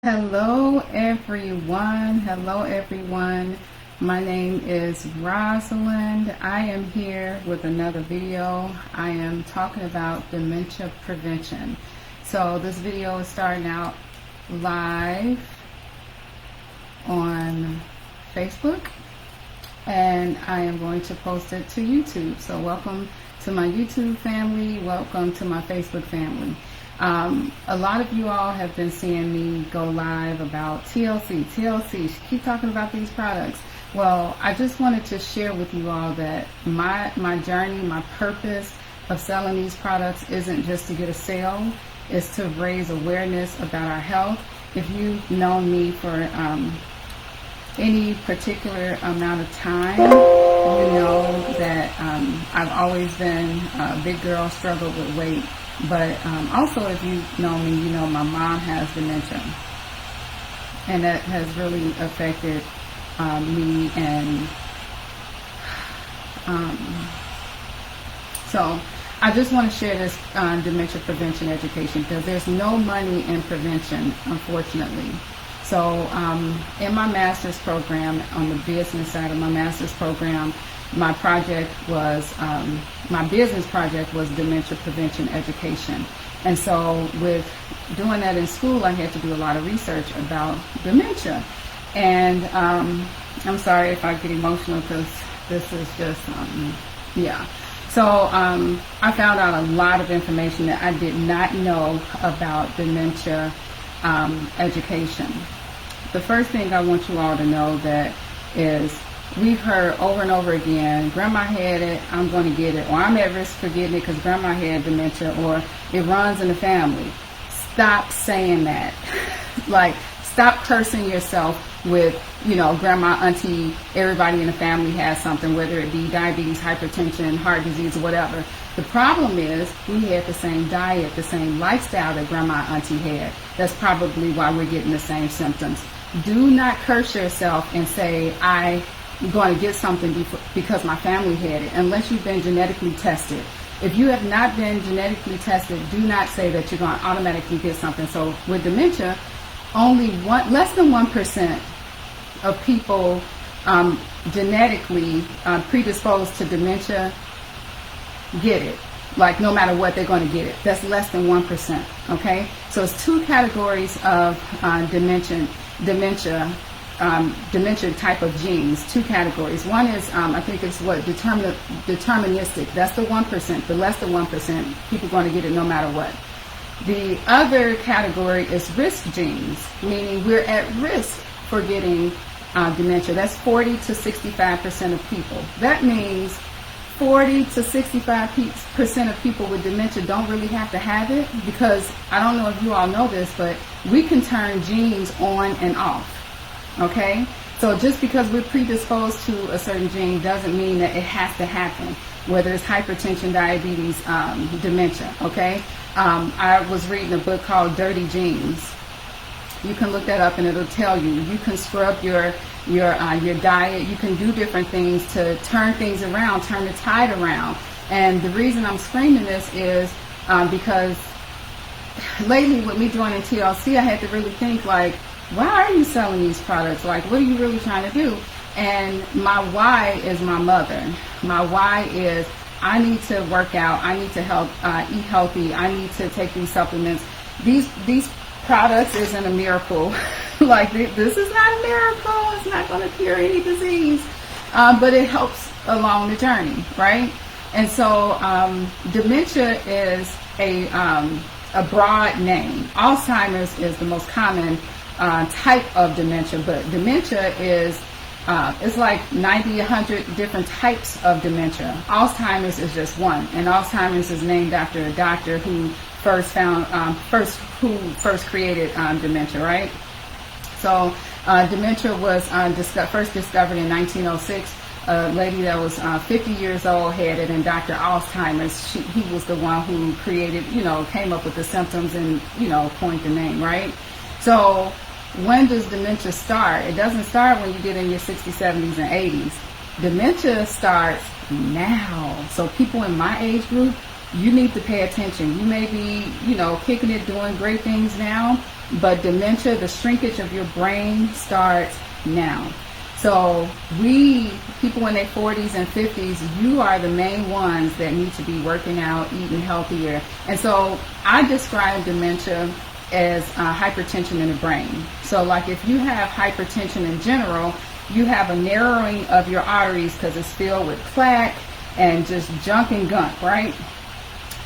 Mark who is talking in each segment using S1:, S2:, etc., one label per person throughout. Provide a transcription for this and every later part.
S1: Hello everyone. Hello everyone. My name is Rosalind. I am here with another video. I am talking about dementia prevention. So this video is starting out live on Facebook and I am going to post it to YouTube. So welcome to my YouTube family. Welcome to my Facebook family. A lot of you all have been seeing me go live about TLC, keep talking about these products. Well, I just wanted to share with you all that my journey, my purpose of selling these products isn't just to get a sale, it's to raise awareness about our health. If you've known me for any particular amount of time, you know that I've always been a big girl, struggled with weight. But also, if you know me, you know my mom has dementia, and that has really affected me. And so I just want to share this dementia prevention education because there's no money in prevention, unfortunately. So in my master's program, on the business side of my master's program, my project was, my business project was dementia prevention education. And so with doing that in school, I had to do a lot of research about dementia. And I'm sorry if I get emotional because this is just, yeah. So I found out a lot of information that I did not know about dementia education. The first thing I want you all to know that is, we've heard over and over again, grandma had it, I'm going to get it, or I'm at risk for getting it because grandma had dementia, or it runs in the family. Stop saying that. Like, stop cursing yourself with, you know, grandma, auntie, everybody in the family has something, whether it be diabetes, hypertension, heart disease, or whatever. The problem is we had the same diet, the same lifestyle that grandma, auntie had. That's probably why we're getting the same symptoms. Do not curse yourself and say, I'm going to get something because my family had it, unless you've been genetically tested. If you have not been genetically tested, do not say that you're going to automatically get something. So with dementia, less than 1% of people genetically predisposed to dementia get it. Like, no matter what, they're going to get it. That's less than 1%. Okay, so it's two categories of dementia type of genes, two categories. One is, I think it's deterministic. That's the 1%. The less than 1%, people are going to get it no matter what. The other category is risk genes, meaning we're at risk for getting dementia. That's 40 to 65% of people. That means 40 to 65% of people with dementia don't really have to have it, because I don't know if you all know this, but we can turn genes on and off. Okay, so just because we're predisposed to a certain gene doesn't mean that it has to happen, whether it's hypertension, diabetes, dementia. Okay, I was reading a book called Dirty Genes. You can look that up and it'll tell you. You can scrub your diet. You can do different things to turn things around, turn the tide around. And the reason I'm screaming this is because lately with me joining TLC, I had to really think, like, why are you selling these products? Like, what are you really trying to do? And my why is my mother. My why is, I need to work out. I need to eat healthy. I need to take these supplements. These products isn't a miracle. Like, this is not a miracle. It's not going to cure any disease. But it helps along the journey, right? And so dementia is a broad name. Alzheimer's is the most common type of dementia, but dementia is it's like 90, 100 different types of dementia. Alzheimer's is just one, and Alzheimer's is named after a doctor who first created dementia, right? So dementia was first discovered in 1906. A lady that was 50 years old had it, and Dr. Alzheimer's, he was the one who created, came up with the symptoms and, coined the name, right? So when does dementia start? It doesn't start when you get in your 60s, 70s, and 80s. Dementia starts now. So people in my age group, you need to pay attention. You may be, kicking it, doing great things now, But dementia, the shrinkage of your brain starts now. So people in their 40s and 50s, you are the main ones that need to be working out, eating healthier. And so I describe dementia as hypertension in the brain. So like if you have hypertension in general, you have a narrowing of your arteries because it's filled with plaque and just junk and gunk, right?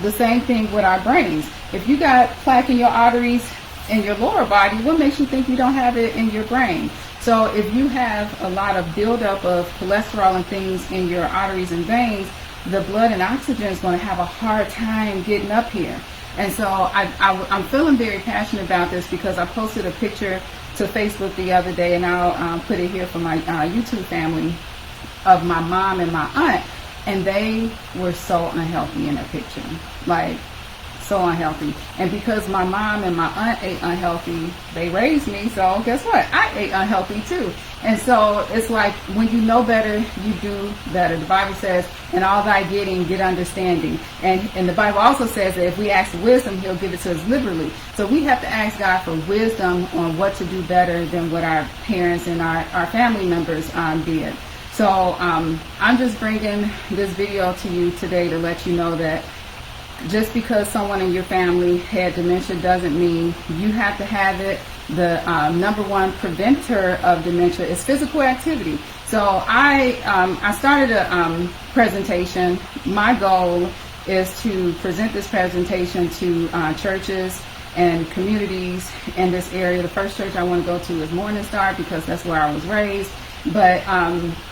S1: The same thing with our brains. If you got plaque in your arteries in your lower body, what makes you think you don't have it in your brain? So if you have a lot of buildup of cholesterol and things in your arteries and veins, the blood and oxygen is going to have a hard time getting up here. And so I'm feeling very passionate about this because I posted a picture to Facebook the other day, and I'll put it here for my YouTube family, of my mom and my aunt, and they were so unhealthy in that picture, like so unhealthy. And because my mom and my aunt ate unhealthy, they raised me, so guess what? I ate unhealthy too. And so it's like when you know better, you do better. The Bible says, in all thy getting, get understanding. And the Bible also says that if we ask wisdom, he'll give it to us liberally. So we have to ask God for wisdom on what to do better than what our parents and our family members did. So I'm just bringing this video to you today to let you know that just because someone in your family had dementia doesn't mean you have to have it. The number one preventer of dementia is physical activity. So I started a presentation. My goal is to present this presentation to churches and communities in this area. The first church I want to go to is Morning Star because that's where I was raised. But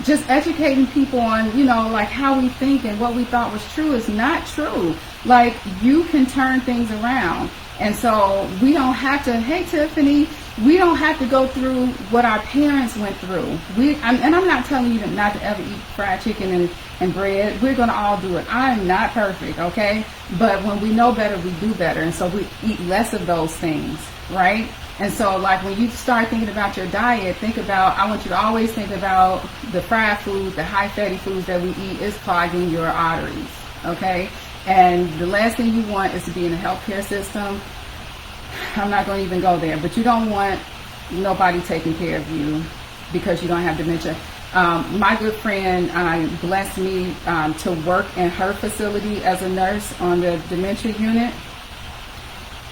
S1: just educating people on, like how we think and what we thought was true is not true. Like, you can turn things around. And so we don't have to, hey Tiffany, we don't have to go through what our parents went through. And I'm not telling you not to ever eat fried chicken and bread. We're going to all do it. I'm not perfect, okay? But when we know better, we do better. And so we eat less of those things, right? And so, like, when you start thinking about your diet, I want you to always think about the fried food, the high fatty foods that we eat is clogging your arteries, okay? And the last thing you want is to be in a healthcare system. I'm not going to even go there, but you don't want nobody taking care of you because you don't have dementia. My good friend blessed me to work in her facility as a nurse on the dementia unit.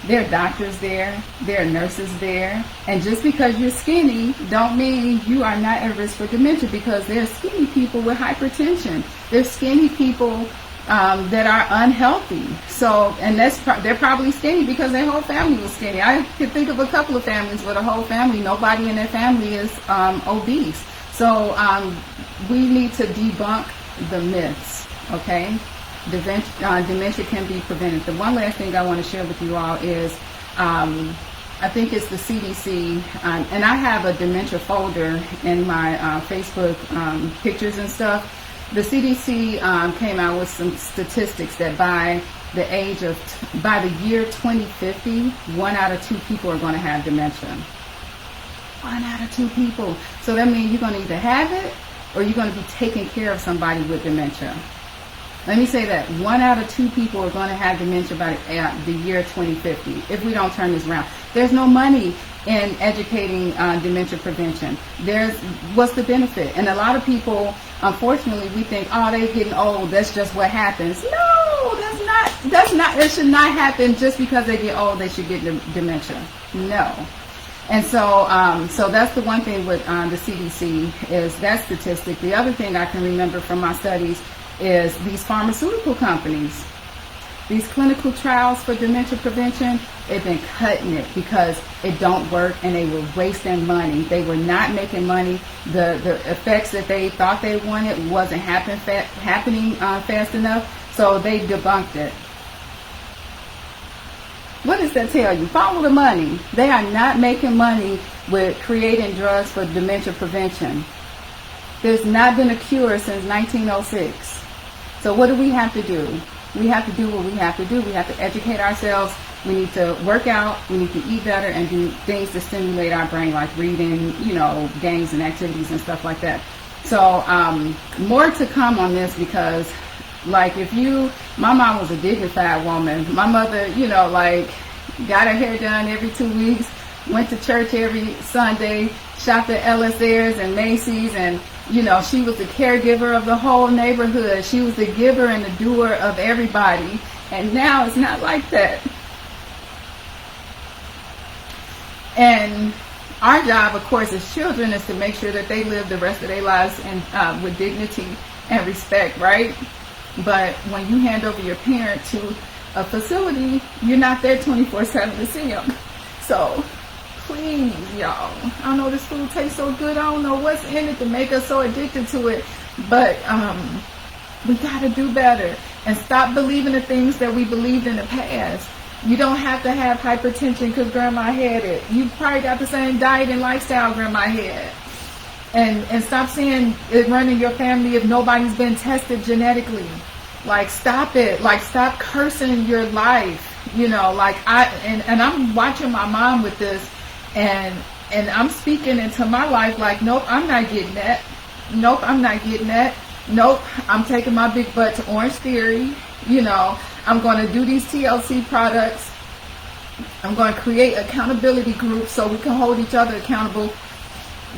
S1: There are doctors there, there are nurses there, and just because you're skinny don't mean you are not at risk for dementia, because there are skinny people with hypertension. There's skinny people that are unhealthy. So, and they're probably skinny because their whole family was skinny. I could think of a couple of families where the whole family, nobody in their family is obese. So we need to debunk the myths, okay? Dementia can be prevented. The one last thing I want to share with you all is, I think it's the CDC, and I have a dementia folder in my Facebook pictures and stuff. The CDC came out with some statistics that by the year 2050, 1 out of 2 people are going to have dementia. 1 out of 2 people. So that means you're going to either have it or you're going to be taking care of somebody with dementia. Let me say that 1 out of 2 people are going to have dementia by the year 2050 if we don't turn this around. There's no money in educating dementia prevention. What's the benefit? And a lot of people, unfortunately, we think, oh, they're getting old, that's just what happens. No, that's not, it should not happen just because they get old, they should get dementia. No. And so that's the one thing with the CDC is that statistic. The other thing I can remember from my studies is these pharmaceutical companies, these clinical trials for dementia prevention, they've been cutting it because it don't work and they were wasting money. They were not making money. The effects that they thought they wanted wasn't happening fast enough, so they debunked it. What does that tell you? Follow the money. They are not making money with creating drugs for dementia prevention. There's not been a cure since 1906. So what do we have to do? We have to do what we have to do. We have to educate ourselves. We need to work out. We need to eat better and do things to stimulate our brain, like reading, games and activities and stuff like that. So more to come on this because, like, my mom was a dignified woman. My mother, got her hair done every 2 weeks. went to church every Sunday, shopped at Ellis Ayres and Macy's, and you know, she was the caregiver of the whole neighborhood. She was the giver and the doer of everybody. And now it's not like that. And our job, of course, as children is to make sure that they live the rest of their lives with dignity and respect, right? But when you hand over your parent to a facility, you're not there 24/7 to see them. So please, y'all, I know this food tastes so good. I don't know what's in it to make us so addicted to it. But we got to do better and stop believing the things that we believed in the past. You don't have to have hypertension because grandma had it. You probably got the same diet and lifestyle grandma had. And stop saying it running your family if nobody's been tested genetically. Like, stop it. Like, stop cursing your life. You know, like and I'm watching my mom with this, and I'm speaking into my life like, nope, I'm not getting that. Nope, I'm not getting that. Nope, I'm taking my big butt to Orange Theory. You know, I'm going to do these TLC products. I'm going to create accountability groups so we can hold each other accountable.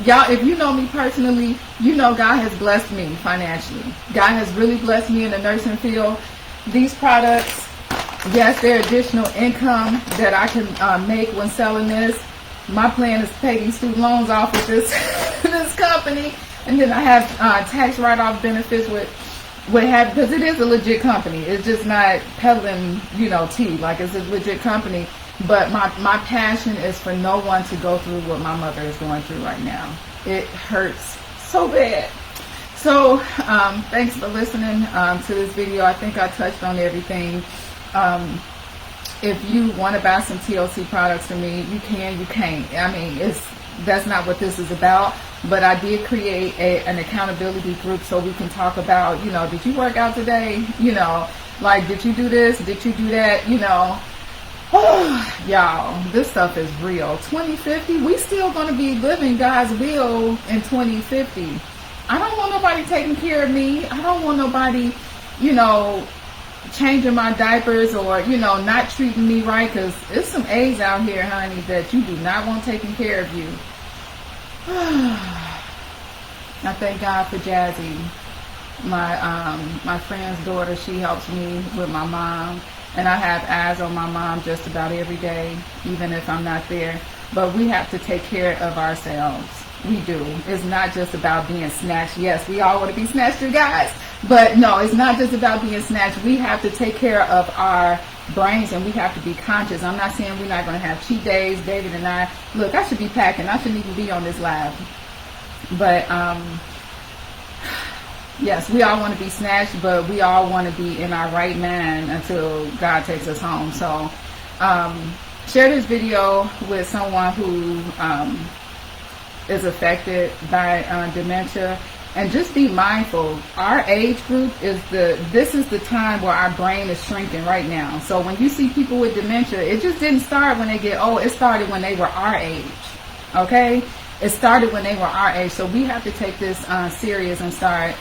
S1: Y'all, if you know me personally, you know God has blessed me financially. God has really blessed me in the nursing field. These products, yes, they're additional income that I can make when selling this. My plan is to pay these student loans off with this this company, and then I have tax write-off benefits with because it is a legit company. It's just not peddling, you know, tea. Like, it's a legit company. But my passion is for no one to go through what my mother is going through right now. It hurts so bad. So thanks for listening to this video. I think I touched on everything. If you want to buy some TLC products from me, you can, you can't. I mean, that's not what this is about. But I did create an accountability group so we can talk about, you know, did you work out today? You know, like, did you do this? Did you do that? You know, y'all, this stuff is real. 2050, we still going to be living God's will in 2050. I don't want nobody taking care of me. I don't want nobody, you know, changing my diapers or, you know, not treating me right, because there's some A's out here, honey, that you do not want taking care of you. I thank God for Jazzy, my friend's daughter. She helps me with my mom, and I have eyes on my mom just about every day, even if I'm not there. But we have to take care of ourselves. We do. It's not just about being snatched. Yes, we all want to be snatched, you guys. But no, it's not just about being snatched. We have to take care of our brains, and we have to be conscious. I'm not saying we're not going to have cheat days. David and I, look, I should be packing. I shouldn't even be on this live. But yes, we all want to be snatched, but we all want to be in our right mind until God takes us home. So share this video with someone who is affected by dementia. And just be mindful. Our age group this is the time where our brain is shrinking right now. So when you see people with dementia, it just didn't start when they get old. It started when they were our age. Okay? It started when they were our age. So we have to take this serious and start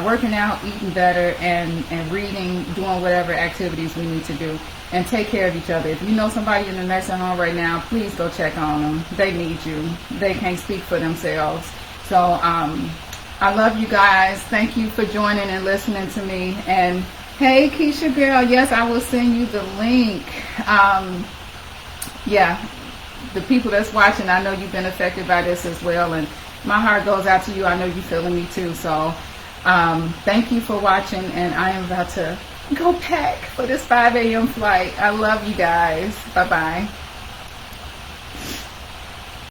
S1: working out, eating better, and reading, doing whatever activities we need to do. And take care of each other. If you know somebody in the nursing home right now, please go check on them. They need you. They can't speak for themselves. So I love you guys. Thank you for joining and listening to me. And hey, Keisha girl, yes, I will send you the link. Yeah, the people that's watching, I know you've been affected by this as well, and my heart goes out to you. I know you're feeling me too. So thank you for watching, and I am about to go pack for this 5 a.m. flight. I love you guys. Bye-bye.